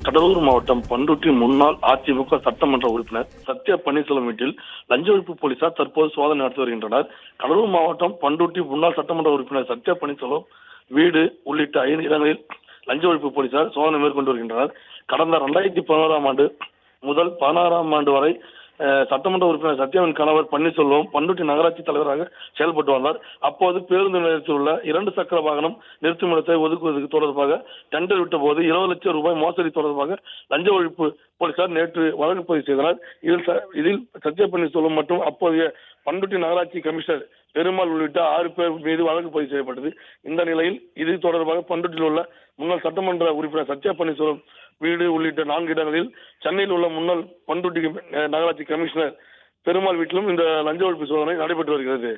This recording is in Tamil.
கடலூர் மாவட்டம் பண்ருட்டி முன்னாள் அதிமுக சட்டமன்ற உறுப்பினர் சத்யா பன்னீர்செல்வம் வீட்டில் லஞ்ச ஒழிப்பு போலீசார் தற்போது சோதனை நடத்தி வருகின்றனர். கடலூர் மாவட்டம் பண்ருட்டி முன்னாள் சட்டமன்ற உறுப்பினர் சத்யா பன்னீர்செல்வம் வீடு உள்ளிட்ட 5 இடங்களில் லஞ்ச ஒழிப்பு போலீசார் சோதனை மேற்கொண்டு வருகின்றனர். கடந்த 2011ஆம் ஆண்டு முதல் 16ஆம் ஆண்டு வரை சட்டமன்ற உறுப்பினர் சத்யாவின் கணவர் பன்னீர்செல்வம் பண்ருட்டி நகராட்சி தலைவராக செயல்பட்டு வந்தார். அப்போது பேருந்து நிலையத்தில் உள்ள 2 சக்கர வாகனம் நிறுத்தும் இடத்தை ஒதுக்குவதற்கு தொடர்பாக டெண்டர் விட்ட போது 20 லட்சம் ரூபாய் மோசடி தொடர்பாக லஞ்ச ஒழிப்பு போலீசார் நேற்று வழக்கு பதிவு செய்தனர். இதில் சத்யா பன்னீர்செல்வம் மற்றும் அப்போதைய பண்ருட்டி நகராட்சி கமிஷனர் பெருமாள் உள்ளிட்ட 6 பேர் மீது வழக்கு பதிவு செய்யப்பட்டது. இந்த நிலையில் இது தொடர்பாக பண்ருட்டியில் உள்ள முன்னாள் சட்டமன்ற உறுப்பினர் சத்யா பன்னீர்செல்வம் வீடு உள்ளிட்ட 4 இடங்களில் சென்னையில் உள்ள முன்னாள் பண்ருட்டி நகராட்சி கமிஷனர் பெருமாள் வீட்டிலும் இந்த லஞ்ச ஒழிப்பு சோதனை நடைபெற்று வருகிறது.